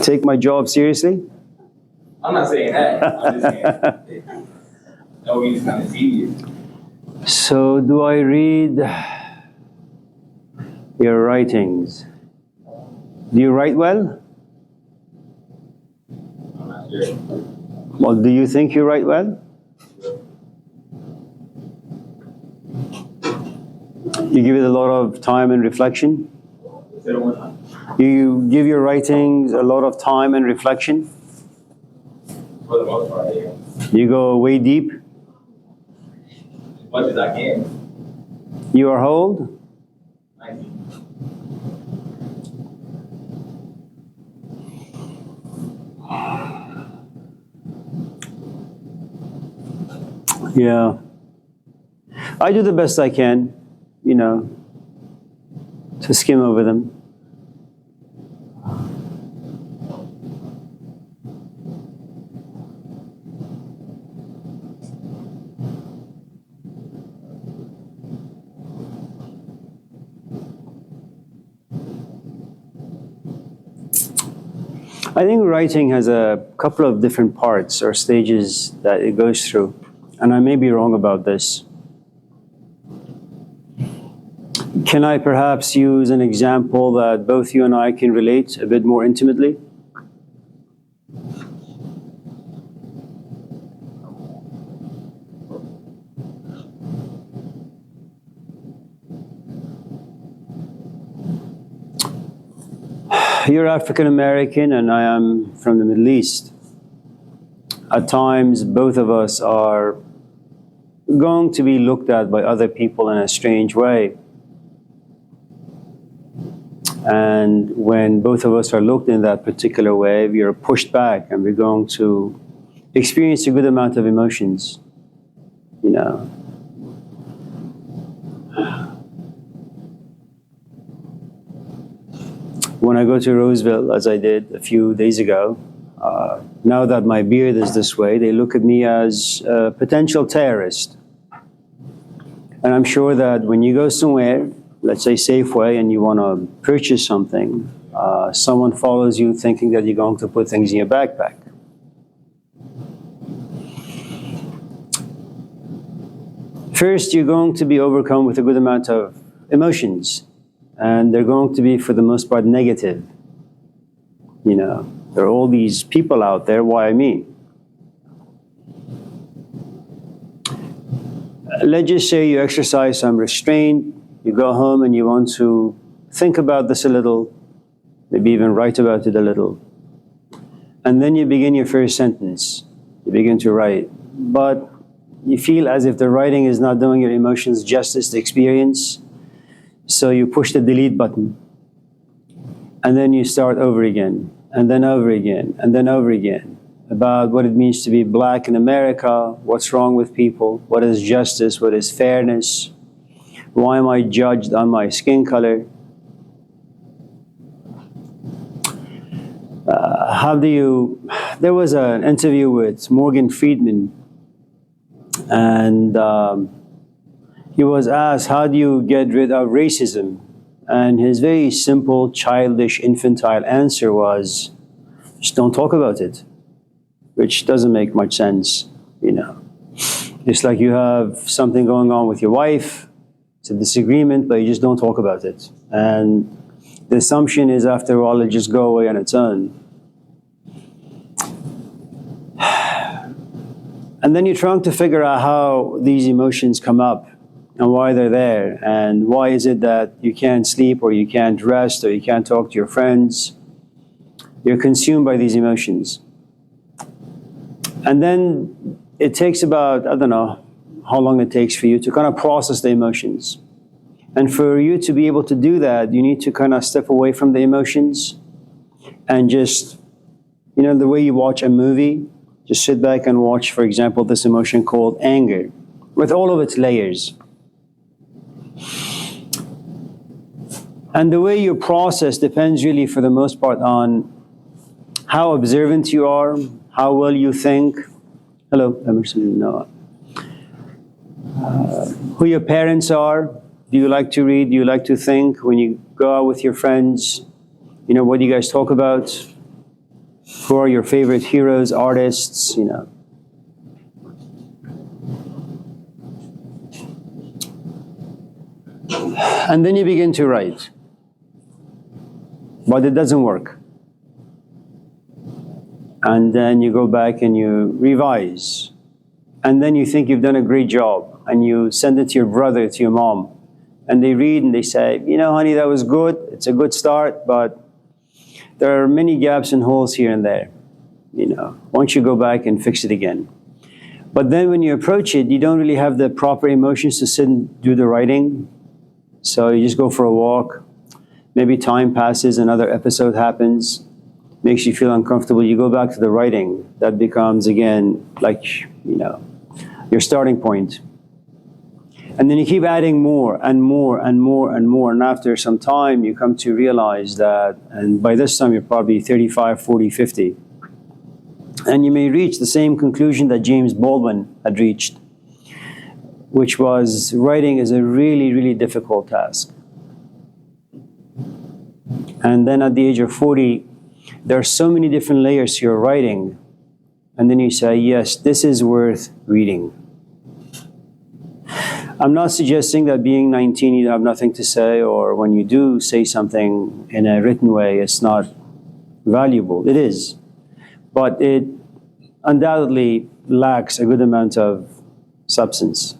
Take my job seriously? I'm not saying that. I'm just saying that would be just kind of tedious. So, do I read your writings? Do you write well? I'm not sure. Well, do you think you write well? You give it a lot of time and reflection? Say it one time. You give your writings a lot of time and reflection? For the most part, yeah. You go way deep? As much as I can. You are how old? 19. Yeah. I do the best I can, to skim over them. I think writing has a couple of different parts or stages that it goes through, and I may be wrong about this. Can I perhaps use an example that both you and I can relate a bit more intimately? You're African American and I am from the Middle East. At times, both of us are going to be looked at by other people in a strange way. And when both of us are looked in that particular way, we are pushed back and we're going to experience a good amount of emotions, When I go to Roseville, as I did a few days ago, now that my beard is this way, they look at me as a potential terrorist. And I'm sure that when you go somewhere, let's say Safeway, and you want to purchase something, someone follows you thinking that you're going to put things in your backpack. First, you're going to be overcome with a good amount of emotions, and they're going to be, for the most part, negative. There are all these people out there, why me? Let's just say you exercise some restraint, you go home and you want to think about this a little, maybe even write about it a little. And then you begin your first sentence. You begin to write. But you feel as if the writing is not doing your emotions justice, the experience. So you push the delete button. And then you start over again, and then over again, and then over again. About what it means to be black in America, what's wrong with people, what is justice, what is fairness, why am I judged on my skin color? There was an interview with Morgan Freeman, and he was asked, how do you get rid of racism? And his very simple, childish, infantile answer was, just don't talk about it, which doesn't make much sense, It's like you have something going on with your wife, it's a disagreement, but you just don't talk about it. And the assumption is, after all, it'll just go away on its own. And then you're trying to figure out how these emotions come up and why they're there, and why is it that you can't sleep or you can't rest or you can't talk to your friends. You're consumed by these emotions. And then it takes about, I don't know how long it takes for you to kind of process the emotions. And for you to be able to do that, you need to kind of step away from the emotions and just, the way you watch a movie, just sit back and watch, for example, this emotion called anger, with all of its layers. And the way you process depends really, for the most part, on how observant you are, how well you think. Hello, Emerson, Noah. Who your parents are. Do you like to read? Do you like to think? When you go out with your friends, what do you guys talk about? Who are your favorite heroes, artists, And then you begin to write. But it doesn't work. And then you go back and you revise. And then you think you've done a great job. And you send it to your brother, to your mom. And they read and they say, honey, that was good. It's a good start, but there are many gaps and holes here and there. Why don't you go back and fix it again? But then when you approach it, you don't really have the proper emotions to sit and do the writing. So you just go for a walk. Maybe time passes, another episode happens, makes you feel uncomfortable. You go back to the writing. That becomes, again, like, your starting point. And then you keep adding more and more and more and more. And after some time, you come to realize that, and by this time, you're probably 35, 40, 50. And you may reach the same conclusion that James Baldwin had reached, which was writing is a really, really difficult task. And then at the age of 40, there are so many different layers to your writing. And then you say, yes, this is worth reading. I'm not suggesting that being 19, you have nothing to say, or when you do say something in a written way, it's not valuable. It is. But it undoubtedly lacks a good amount of substance.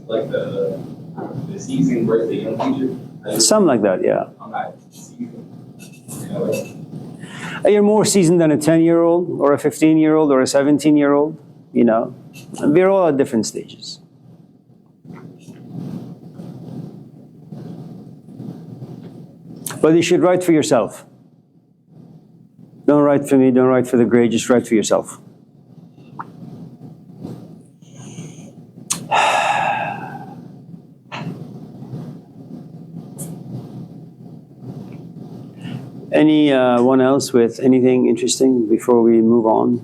Like the seasoned birthday young teacher? Something like that, yeah. I'm not seasoned. You're more seasoned than a 10-year-old or a 15-year-old or a 17-year-old, We're all at different stages. But you should write for yourself. Don't write for me, don't write for the grade, just write for yourself. Anyone else with anything interesting before we move on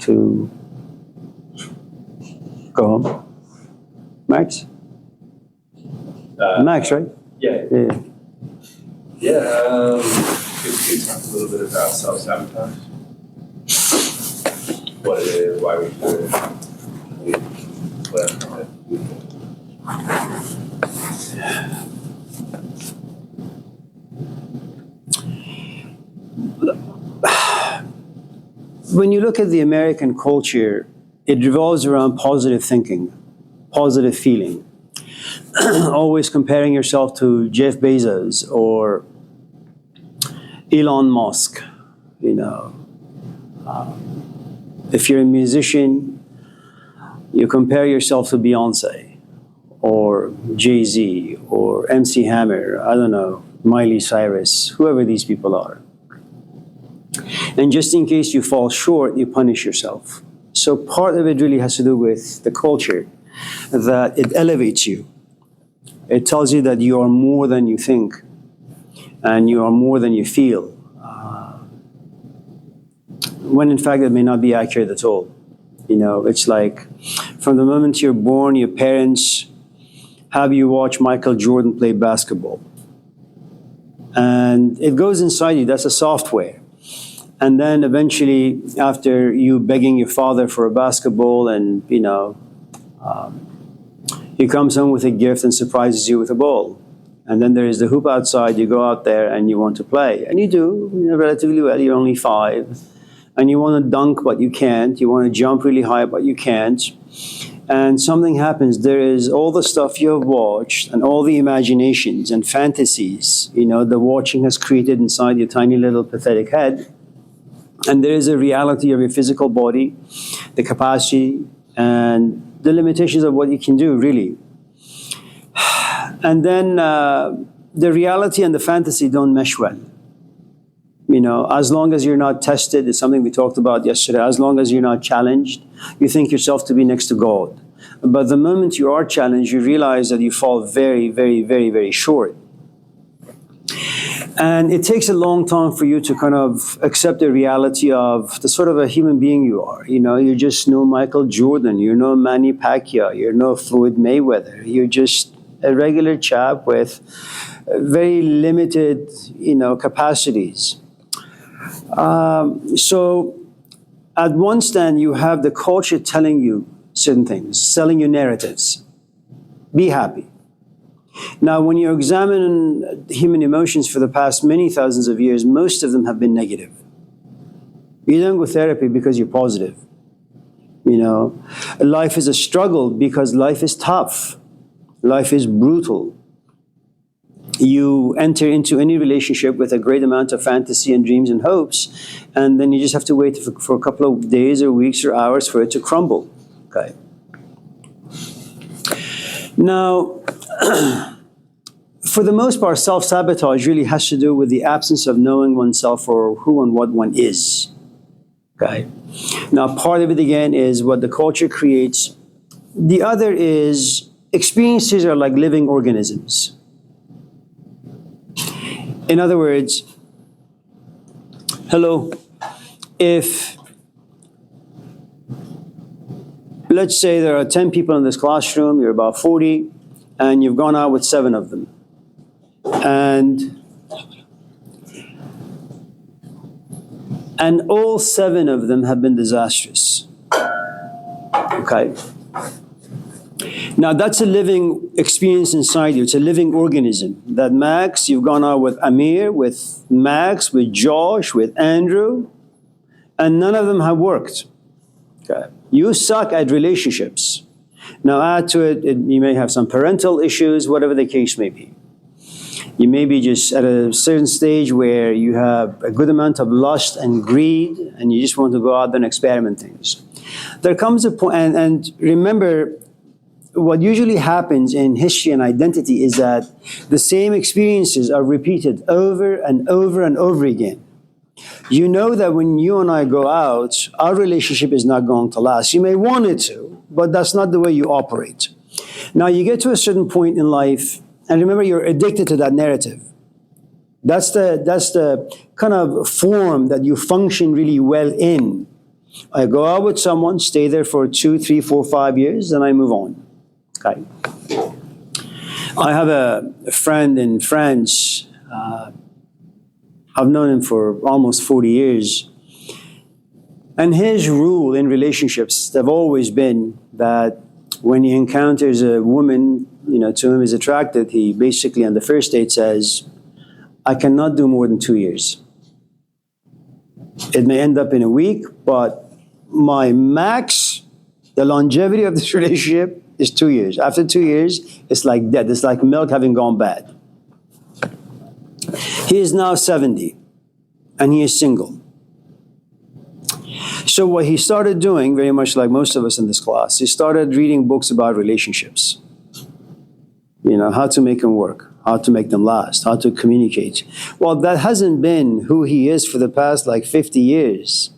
to go home? Max? Max, right? Yeah. Yeah. Yeah, could you talk a little bit about self-sabotage? What it is, why we do it, what When you look at the American culture, it revolves around positive thinking, positive feeling. Always comparing yourself to Jeff Bezos or Elon Musk, If you're a musician, you compare yourself to Beyonce or Jay-Z or MC Hammer, I don't know, Miley Cyrus, whoever these people are. And just in case you fall short, you punish yourself. So part of it really has to do with the culture, that it elevates you. It tells you that you are more than you think, and you are more than you feel. When in fact, it may not be accurate at all. It's like from the moment you're born, your parents have you watch Michael Jordan play basketball. And it goes inside you, that's a software. And then eventually, after you begging your father for a basketball and, he comes home with a gift and surprises you with a ball. And then there is the hoop outside, you go out there and you want to play. And you do, relatively well, you're only 5. And you want to dunk, but you can't. You want to jump really high, but you can't. And something happens. There is all the stuff you have watched and all the imaginations and fantasies, the watching has created inside your tiny little pathetic head. And there is a reality of your physical body, the capacity, and the limitations of what you can do, really. And then the reality and the fantasy don't mesh well. As long as you're not tested, it's something we talked about yesterday, as long as you're not challenged, you think yourself to be next to God. But the moment you are challenged, you realize that you fall very, very, very, very short. And it takes a long time for you to kind of accept the reality of the sort of a human being you are. You're just no Michael Jordan, you're no Manny Pacquiao, you're no Floyd Mayweather. You're just a regular chap with very limited, capacities. So at one stand, you have the culture telling you certain things, selling you narratives. Be happy. Now, when you examine human emotions for the past many thousands of years, most of them have been negative. You don't go therapy because you're positive. You know, life is a struggle because life is tough. Life is brutal. You enter into any relationship with a great amount of fantasy and dreams and hopes, and then you just have to wait for a couple of days or weeks or hours for it to crumble. Okay. Now, for the most part, self-sabotage really has to do with the absence of knowing oneself or who and what one is. Okay. Now, part of it again is what the culture creates. The other is experiences are like living organisms. In other words, hello, if, let's say there are 10 people in this classroom, you're about 40, and you've gone out with 7 of them. And all 7 of them have been disastrous. Okay? Now that's a living experience inside you. It's a living organism. That Max, you've gone out with Amir, with Max, with Josh, with Andrew, and none of them have worked. Okay. You suck at relationships. Now add to it, you may have some parental issues, whatever the case may be. You may be just at a certain stage where you have a good amount of lust and greed, and you just want to go out there and experiment things. There comes a point, and remember, what usually happens in history and identity is that the same experiences are repeated over and over and over again. You know that when you and I go out, our relationship is not going to last. You may want it to, but that's not the way you operate. Now you get to a certain point in life, and remember, you're addicted to that narrative. That's the kind of form that you function really well in. I go out with someone, stay there for 2, 3, 4, 5 years, then I move on. Okay. I have a friend in France. I've known him for almost 40 years. And his rule in relationships have always been that when he encounters a woman, to whom he's attracted, he basically on the first date says, I cannot do more than 2 years. It may end up in a week, but my max, the longevity of this relationship is 2 years. After 2 years, it's like dead. It's like milk having gone bad. He is now 70, and he is single. So what he started doing, very much like most of us in this class, he started reading books about relationships. How to make them work, how to make them last, how to communicate. Well, that hasn't been who he is for the past 50 years.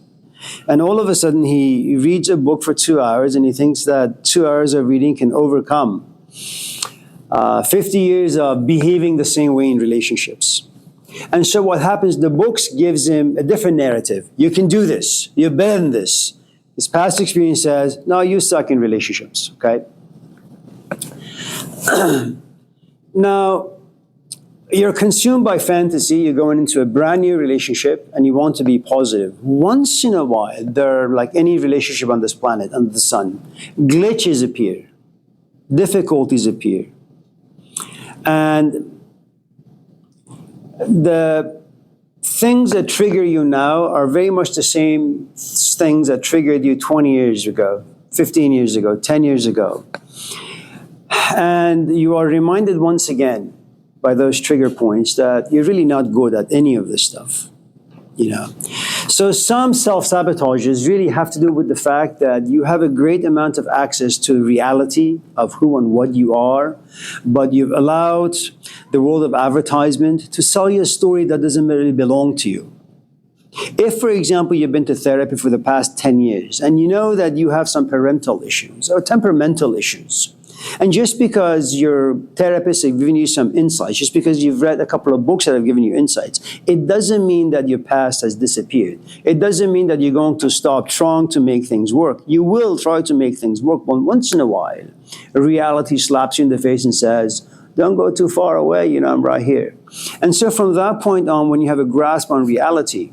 And all of a sudden, he reads a book for 2 hours, and he thinks that 2 hours of reading can overcome 50 years of behaving the same way in relationships. And so what happens, the books gives him a different narrative. You can do this. You're better than this. His past experience says, no, you suck in relationships, okay? Now, you're consumed by fantasy. You're going into a brand new relationship and you want to be positive. Once in a while, there are, like any relationship on this planet, under the sun, glitches appear, difficulties appear. And the things that trigger you now are very much the same things that triggered you 20 years ago, 15 years ago, 10 years ago. And you are reminded once again by those trigger points that you're really not good at any of this stuff. So some self-sabotages really have to do with the fact that you have a great amount of access to reality of who and what you are, but you've allowed the world of advertisement to sell you a story that doesn't really belong to you. If, for example, you've been to therapy for the past 10 years and you know that you have some parental issues or temperamental issues, and just because your therapist has given you some insights, just because you've read a couple of books that have given you insights, it doesn't mean that your past has disappeared. It doesn't mean that you're going to stop trying to make things work. You will try to make things work, but once in a while, reality slaps you in the face and says, don't go too far away, I'm right here. And so from that point on, when you have a grasp on reality,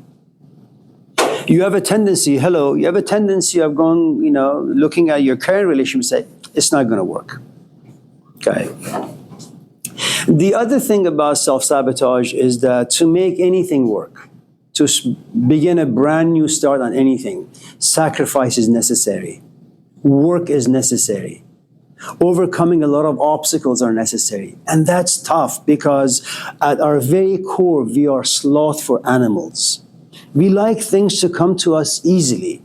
You have a tendency, you have a tendency of going, looking at your current relationship and say, it's not going to work. Okay. The other thing about self-sabotage is that to make anything work, to begin a brand new start on anything, sacrifice is necessary. Work is necessary. Overcoming a lot of obstacles are necessary. And that's tough because at our very core, we are slothful animals. We like things to come to us easily.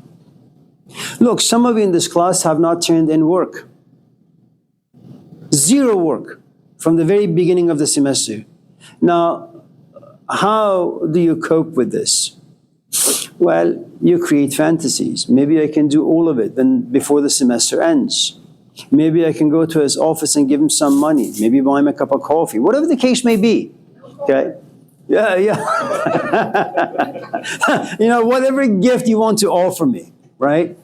Look, some of you in this class have not turned in work. Zero work from the very beginning of the semester. Now, how do you cope with this? Well, you create fantasies. Maybe I can do all of it then before the semester ends. Maybe I can go to his office and give him some money. Maybe buy him a cup of coffee. Whatever the case may be. Okay? Yeah. Whatever gift you want to offer me, right?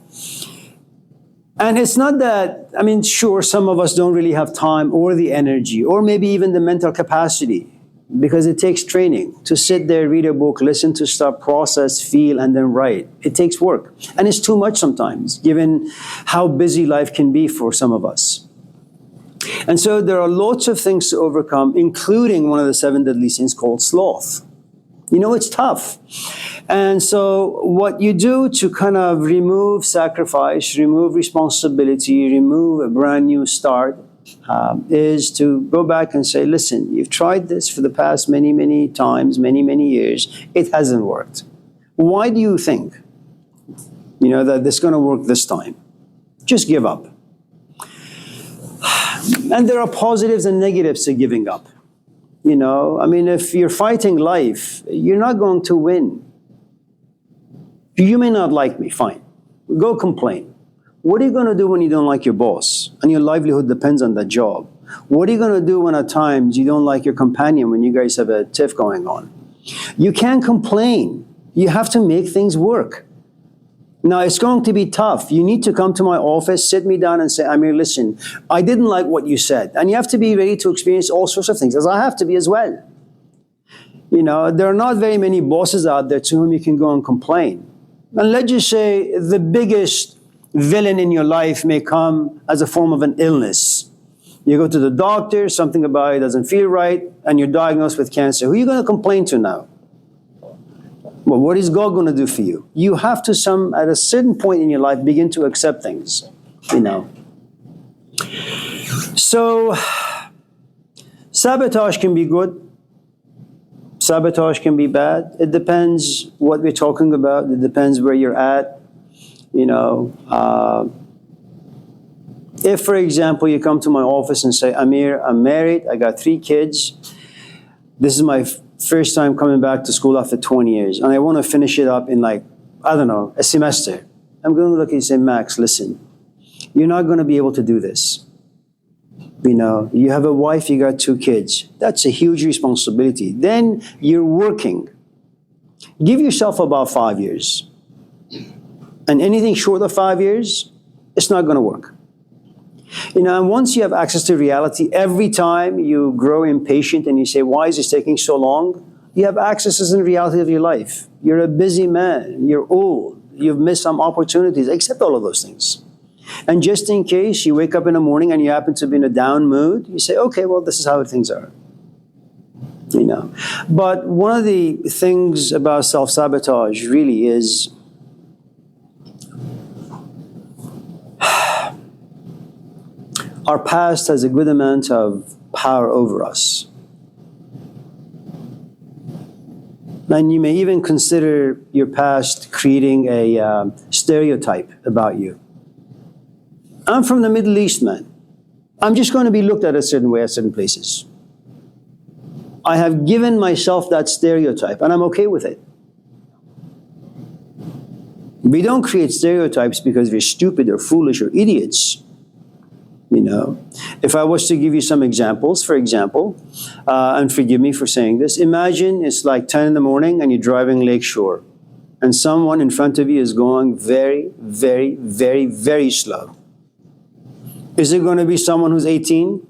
And it's not that, sure, some of us don't really have time or the energy or maybe even the mental capacity because it takes training to sit there, read a book, listen to stuff, process, feel, and then write. It takes work. And it's too much sometimes, given how busy life can be for some of us. And so there are lots of things to overcome, including one of the 7 deadly sins called sloth. It's tough. And so what you do to kind of remove sacrifice, remove responsibility, remove a brand new start, is to go back and say, listen, you've tried this for the past many, many times, many, many years. It hasn't worked. Why do you think, that this is going to work this time? Just give up. And there are positives and negatives to giving up. If you're fighting life, you're not going to win. You may not like me, fine. Go complain. What are you going to do when you don't like your boss and your livelihood depends on that job? What are you going to do when at times you don't like your companion when you guys have a tiff going on? You can't complain. You have to make things work. Now, it's going to be tough. You need to come to my office, sit me down and say, Amir, listen, I didn't like what you said. And you have to be ready to experience all sorts of things, as I have to be as well. There are not very many bosses out there to whom you can go and complain. And let's just say the biggest villain in your life may come as a form of an illness. You go to the doctor, something about it doesn't feel right, and you're diagnosed with cancer. Who are you going to complain to now? Well, what is God going to do for you? You have to, at a certain point in your life, begin to accept things, So, sabotage can be good. Sabotage can be bad. It depends what we're talking about. It depends where you're at. If, for example, you come to my office and say, Amir, I'm married, I got 3 kids. This is my first time coming back to school after 20 years, and I want to finish it up in a semester. I'm going to look at you and say, Max, listen, you're not going to be able to do this. You have a wife, you got 2 kids. That's a huge responsibility. Then you're working. Give yourself about 5 years. And anything short of 5 years, it's not going to work. And once you have access to reality, every time you grow impatient and you say, why is this taking so long? You have access to the reality of your life. You're a busy man. You're old. You've missed some opportunities. Accept all of those things. And just in case you wake up in the morning and you happen to be in a down mood, you say, okay, well, this is how things are. But one of the things about self-sabotage really is our past has a good amount of power over us. And you may even consider your past creating a stereotype about you. I'm from the Middle East, man. I'm just going to be looked at a certain way at certain places. I have given myself that stereotype, and I'm okay with it. We don't create stereotypes because we're stupid or foolish or idiots. If I was to give you some examples, for example, and forgive me for saying this, imagine it's like 10 in the morning and you're driving Lakeshore, and someone in front of you is going very, very, very, very slow. Is it going to be someone who's 18?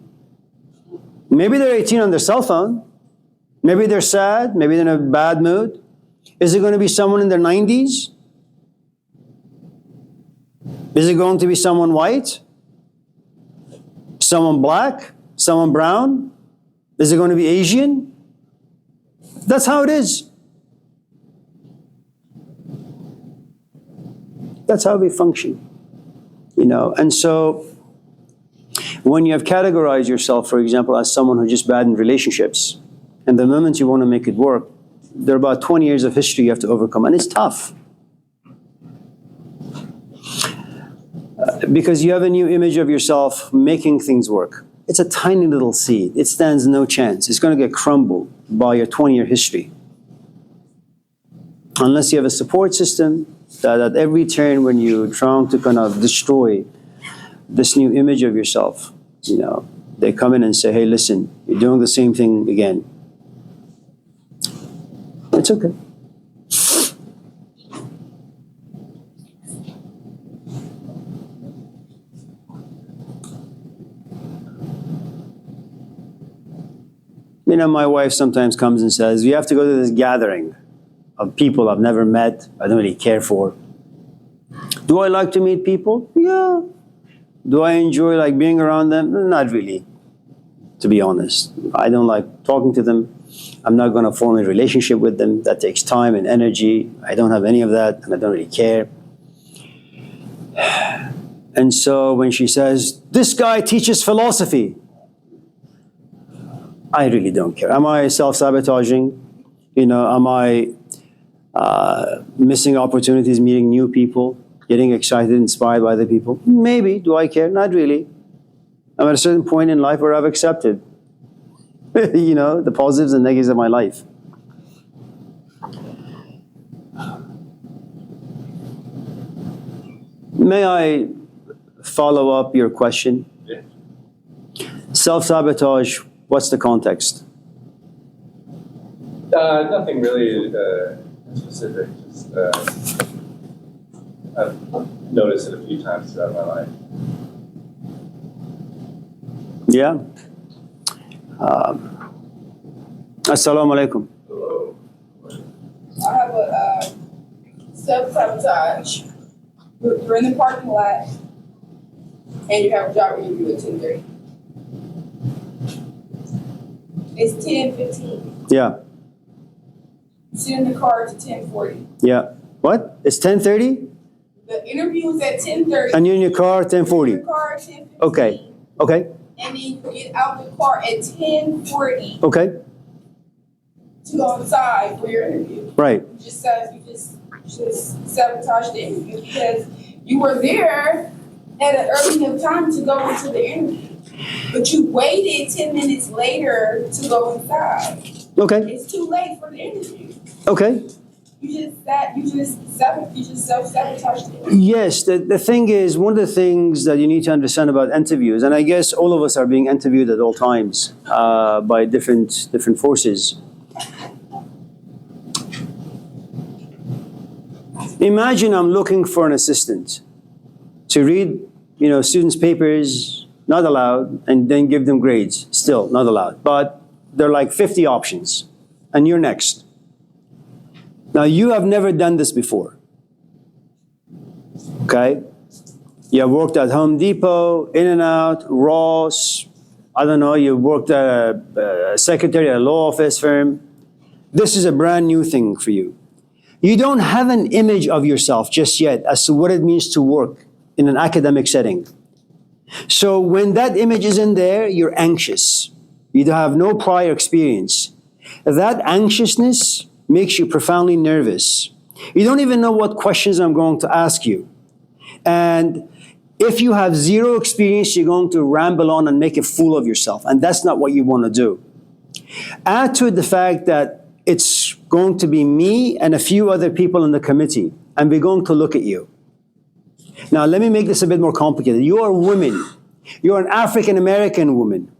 Maybe they're 18 on their cell phone. Maybe they're sad. Maybe they're in a bad mood. Is it going to be someone in their 90s? Is it going to be someone white? Someone black? Someone brown? Is it going to be Asian? That's how it is. That's how we function. And so when you have categorized yourself, for example, as someone who's just bad in relationships, and the moment you want to make it work, there are about 20 years of history you have to overcome, and it's tough. Because you have a new image of yourself making things work. It's a tiny little seed. It stands no chance. It's going to get crumbled by your 20-year history. Unless you have a support system that at every turn when you're trying to kind of destroy this new image of yourself, they come in and say, hey, listen, you're doing the same thing again. It's okay. My wife sometimes comes and says, you have to go to this gathering of people I've never met, I don't really care for. Do I like to meet people? Yeah. Do I enjoy being around them? Not really, to be honest. I don't like talking to them. I'm not going to form a relationship with them. That takes time and energy. I don't have any of that, and I don't really care. And so when she says, this guy teaches philosophy, I really don't care. Am I self-sabotaging? Am I missing opportunities, meeting new people, getting excited, inspired by the people? Maybe. Do I care? Not really. I'm at a certain point in life where I've accepted, the positives and negatives of my life. May I follow up your question? Yeah. Self-sabotage, what's the context? Nothing really specific. Just I've noticed it a few times throughout my life. Yeah. Assalamu alaikum. Hello. I have a self-sabotage. You're in the parking lot and you have a job interview at 10:30. It's 10:15. Yeah. You sit in the car to 10:40. Yeah. What? It's 10:30? The interview is at 10:30. And you're in your car at 10:40? You're in your car at 10:15. Okay. Okay. And then you get out the car at 10:40 Okay. to go inside for your interview. Right. You just sabotaged the interview because you were there at an early enough time to go into the interview. But you waited 10 minutes later to go inside. Okay. It's too late for the interview. Okay. You just self-sabotaged it. Yes, the thing is, one of the things that you need to understand about interviews, and I guess all of us are being interviewed at all times by different forces. Imagine I'm looking for an assistant to read, students' papers, not allowed, and then give them grades, still not allowed. But there are like 50 options, and you're next. Now, you have never done this before, okay? You have worked at Home Depot, In-N-Out, Ross, I don't know, you worked at a secretary at a law office firm. This is a brand new thing for you. You don't have an image of yourself just yet as to what it means to work in an academic setting. So when that image isn't there, you're anxious. You have no prior experience. That anxiousness makes you profoundly nervous. You don't even know what questions I'm going to ask you. And if you have zero experience, you're going to ramble on and make a fool of yourself. And that's not what you want to do. Add to it the fact that it's going to be me and a few other people in the committee, and we're going to look at you. Now, let me make this a bit more complicated. You're a woman. You're an African-American woman.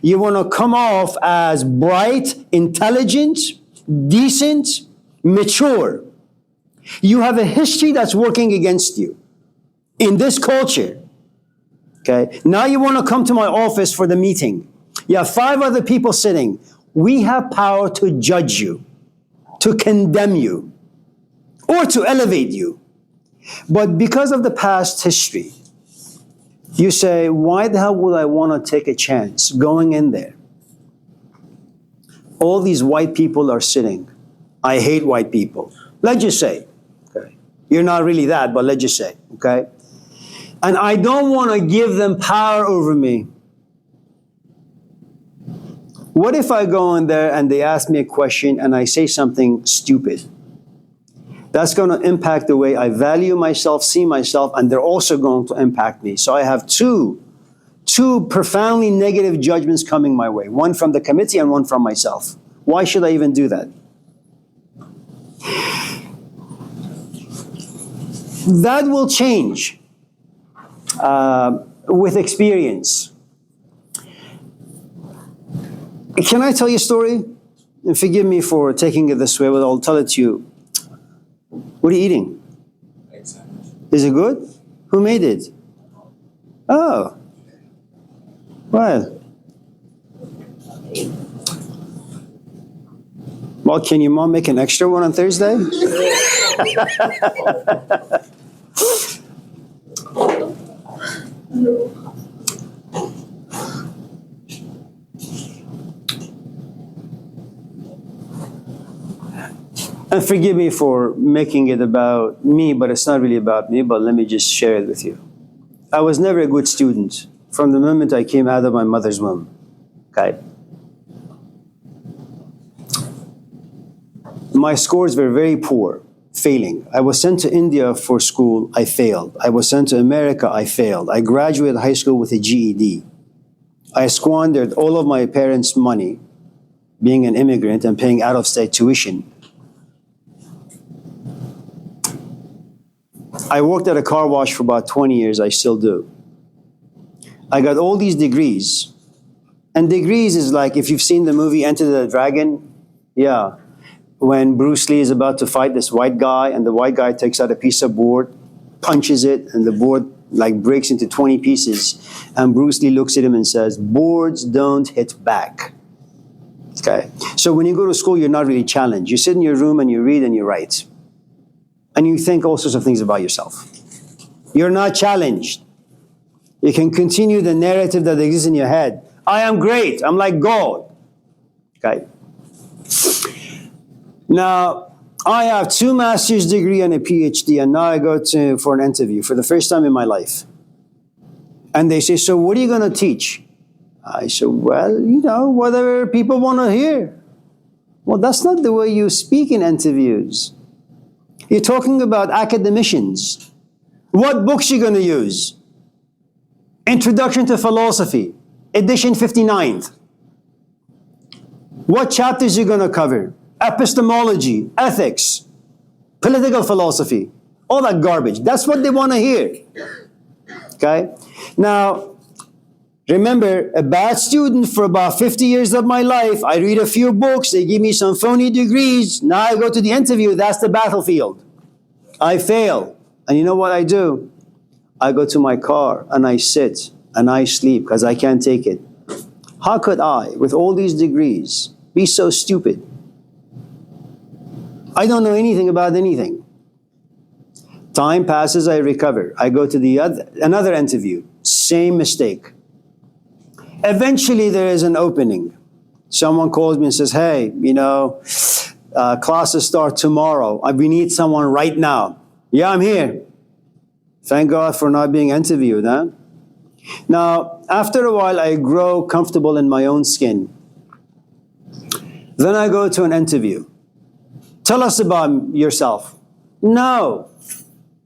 You want to come off as bright, intelligent, decent, mature. You have a history that's working against you in this culture. Okay? Now you want to come to my office for the meeting. You have 5 other people sitting. We have power to judge you, to condemn you, or to elevate you. But because of the past history, you say, why the hell would I want to take a chance going in there? All these white people are sitting. I hate white people. Let's just say, okay, you're not really that, but let's just say, okay? And I don't want to give them power over me. What if I go in there and they ask me a question and I say something stupid? That's going to impact the way I value myself, see myself, and they're also going to impact me. So I have two profoundly negative judgments coming my way. One from the committee and one from myself. Why should I even do that? That will change with experience. Can I tell you a story? And forgive me for taking it this way, but I'll tell it to you. What are you eating? Egg sandwich. Is it good? Who made it? Oh. Well, can your mom make an extra one on Thursday? And forgive me for making it about me, but it's not really about me, but let me just share it with you. I was never a good student from the moment I came out of my mother's womb. Okay? My scores were very poor, failing. I was sent to India for school, I failed. I was sent to America, I failed. I graduated high school with a GED. I squandered all of my parents' money, being an immigrant and paying out-of-state tuition. I worked at a car wash for about 20 years, I still do. I got all these degrees. And degrees is like, if you've seen the movie Enter the Dragon, yeah. When Bruce Lee is about to fight this white guy, and the white guy takes out a piece of board, punches it, and the board like breaks into 20 pieces. And Bruce Lee looks at him and says, boards don't hit back. Okay. So when you go to school, you're not really challenged. You sit in your room and you read and you write. And you think all sorts of things about yourself. You're not challenged. You can continue the narrative that exists in your head. I am great. I'm like God. Okay. Now, I have 2 master's degree and a PhD, and now I go for an interview for the first time in my life. And they say, so what are you going to teach? I said, well, whatever people want to hear. Well, that's not the way you speak in interviews. You're talking about academicians. What books are you going to use? Introduction to Philosophy, edition 59th. What chapters are you going to cover? Epistemology, ethics, political philosophy, all that garbage. That's what they want to hear. Okay? Now, remember, a bad student for about 50 years of my life, I read a few books, they give me some phony degrees, now I go to the interview, that's the battlefield. I fail. And you know what I do? I go to my car and I sit and I sleep because I can't take it. How could I, with all these degrees, be so stupid? I don't know anything about anything. Time passes, I recover. I go to another interview, same mistake. Eventually there is an opening. Someone calls me and says, hey, classes start tomorrow. We need someone right now. Yeah, I'm here. Thank God for not being interviewed, huh? Now, after a while, I grow comfortable in my own skin. Then I go to an interview. Tell us about yourself. No.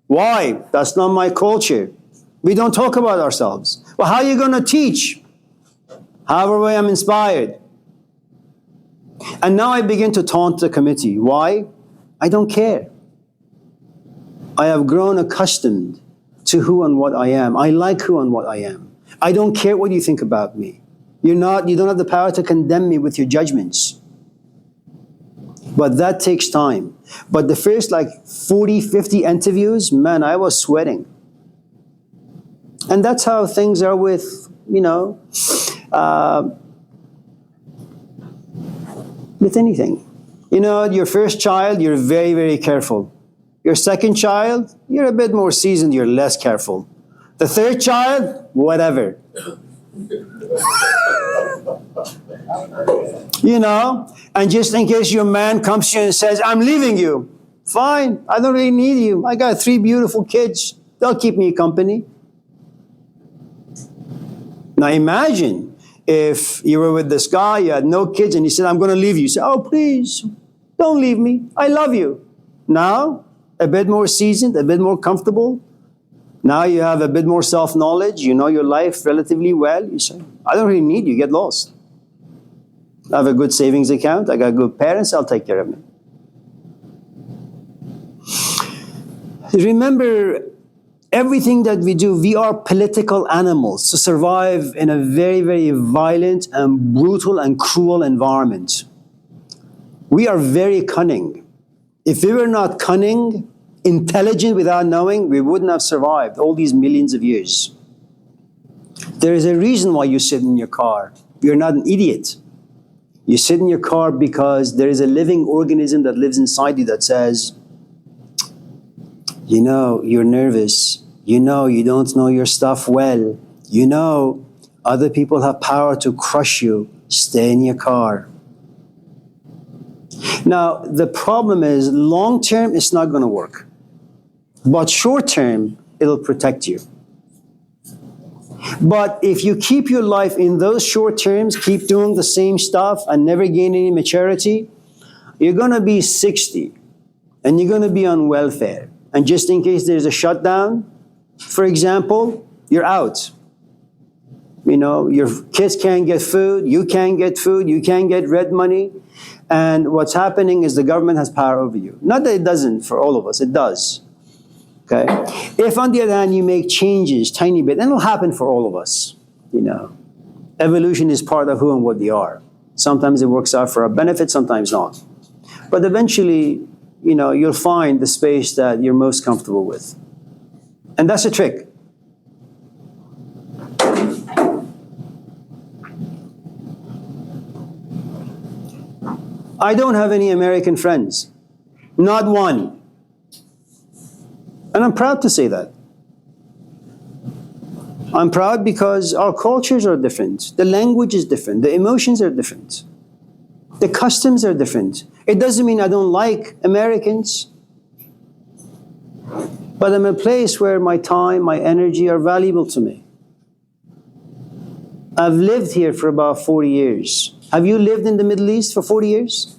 Why? That's not my culture. We don't talk about ourselves. Well, how are you going to teach? However way I'm inspired. And now I begin to taunt the committee. Why? I don't care. I have grown accustomed to who and what I am. I like who and what I am. I don't care what you think about me. You don't have the power to condemn me with your judgments. But that takes time. But the first 40, 50 interviews, man, I was sweating. And that's how things are with, with anything. Your first child, you're very, very careful. Your second child, you're a bit more seasoned, you're less careful. The third child, whatever. You know, and just in case your man comes to you and says, I'm leaving you. Fine, I don't really need you. I got 3 beautiful kids. They'll keep me company. Now imagine if you were with this guy, you had no kids, and he said, I'm going to leave you. You say, oh, please, don't leave me. I love you. Now, a bit more seasoned, a bit more comfortable. Now you have a bit more self-knowledge. You know your life relatively well. You say, I don't really need you. Get lost. I have a good savings account. I got good parents. I'll take care of me. Remember, everything that we do, we are political animals to survive in a very, very violent and brutal and cruel environment. We are very cunning. If we were not cunning, intelligent without knowing, we wouldn't have survived all these millions of years. There is a reason why you sit in your car. You're not an idiot. You sit in your car because there is a living organism that lives inside you that says, you know, you're nervous. You know, you don't know your stuff well. You know, other people have power to crush you. Stay in your car. Now, the problem is, long term, it's not going to work. But short term, it'll protect you. But if you keep your life in those short terms, keep doing the same stuff and never gain any maturity, you're going to be 60 and you're going to be on welfare. And just in case there's a shutdown, for example, you're out. You know, your kids can't get food, you can't get food, you can't get rent money. And what's happening is the government has power over you. Not that it doesn't for all of us, it does. Okay? If on the other hand you make changes, tiny bit, and it'll happen for all of us, you know. Evolution is part of who and what we are. Sometimes it works out for our benefit, sometimes not. But eventually, you know, you'll find the space that you're most comfortable with. And that's a trick. I don't have any American friends. Not one. And I'm proud to say that. I'm proud because our cultures are different. The language is different. The emotions are different. The customs are different. It doesn't mean I don't like Americans. But I'm a place where my time, my energy are valuable to me. I've lived here for about 40 years. Have you lived in the Middle East for 40 years?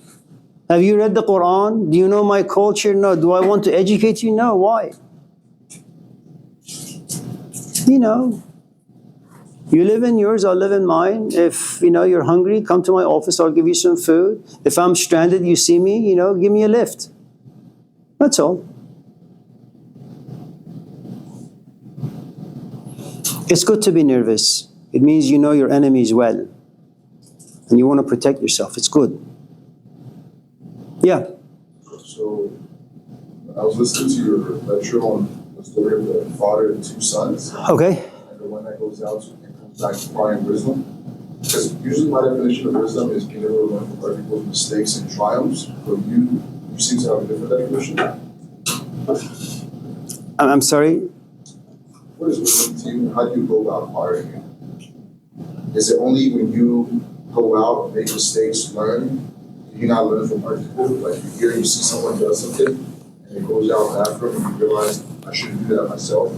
Have you read the Quran? Do you know my culture? No. Do I want to educate you? No. Why? You know, you live in yours, I'll live in mine. If, you know, you're hungry, come to my office, I'll give you some food. If I'm stranded, you see me, you know, give me a lift. That's all. It's good to be nervous. It means you know your enemies well. And you want to protect yourself. It's good. Yeah. So, I was listening to your lecture on the story of the father and 2 sons. Okay. And the one that goes out and comes back to crying wisdom. Because usually my definition of wisdom is being able to learn from other people's mistakes and triumphs. But you seem to have a different definition. I'm sorry? What is wisdom to you? How do you go about acquiring it? Is it only when you go out, make mistakes, learn? Do you not learn from other people? Like you see someone does something, and it goes out after them, and you realize I shouldn't do that myself?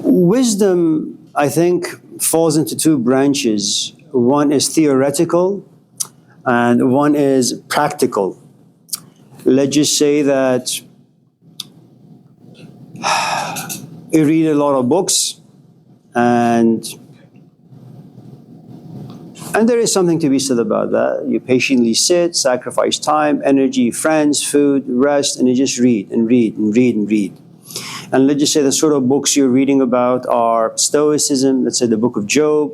Wisdom, I think, falls into 2 branches. One is theoretical, and one is practical. Let's just say that you read a lot of books, and there is something to be said about that. You patiently sit, sacrifice time, energy, friends, food, rest, and you just read and read and read and read. And let's just say the sort of books you're reading about are Stoicism, let's say the book of Job,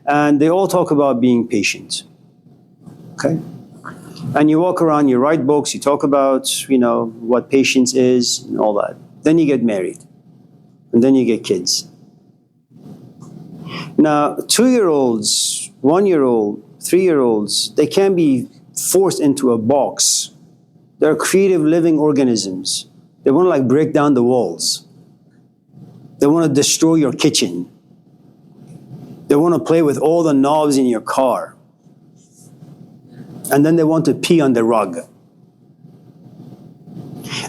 and they all talk about being patient. Okay? And you walk around, you write books, you talk about, you know, what patience is and all that. Then you get married. And then you get kids. Now, 2-year-olds, 1-year-old, 3-year-olds, they can't be forced into a box. They're creative living organisms. They want to like break down the walls. They want to destroy your kitchen. They want to play with all the knobs in your car. And then they want to pee on the rug.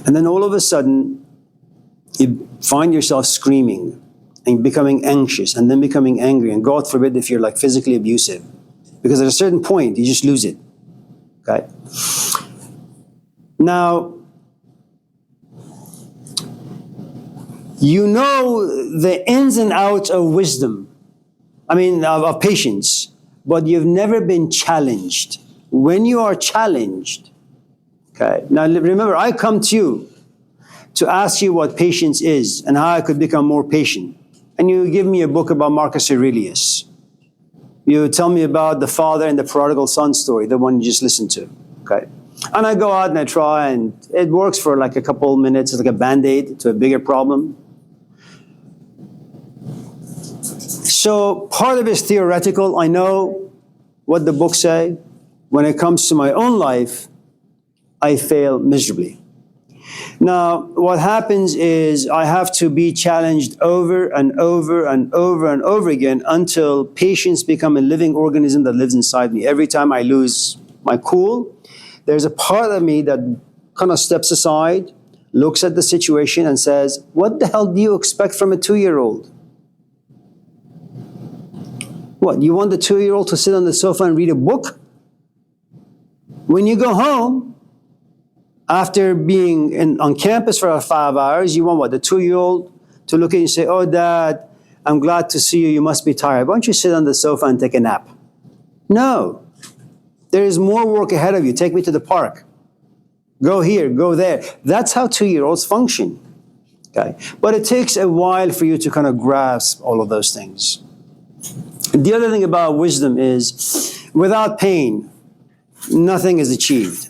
And then all of a sudden, you find yourself screaming and becoming anxious and then becoming angry. And God forbid if you're like physically abusive. Because at a certain point, you just lose it. Okay? Now, you know the ins and outs of wisdom. Of patience. But you've never been challenged. When you are challenged, okay, now remember, I come to you to ask you what patience is and how I could become more patient. And you give me a book about Marcus Aurelius. You tell me about the father and the prodigal son story, the one you just listened to, okay? And I go out and I try, and it works for like a couple minutes. It's like a Band-Aid to a bigger problem. So part of it is theoretical. I know what the books say. When it comes to my own life, I fail miserably. Now, what happens is I have to be challenged over and over and over and over again until patience becomes a living organism that lives inside me. Every time I lose my cool, there's a part of me that kind of steps aside, looks at the situation and says, what the hell do you expect from a 2-year-old? What, you want the 2-year-old to sit on the sofa and read a book? When you go home, after being on campus for 5 hours, you want what, the 2-year-old to look at you and say, oh, Dad, I'm glad to see you. You must be tired. Why don't you sit on the sofa and take a nap? No. There is more work ahead of you. Take me to the park. Go here, go there. That's how 2-year-olds function. Okay? But it takes a while for you to kind of grasp all of those things. And the other thing about wisdom is, without pain, nothing is achieved.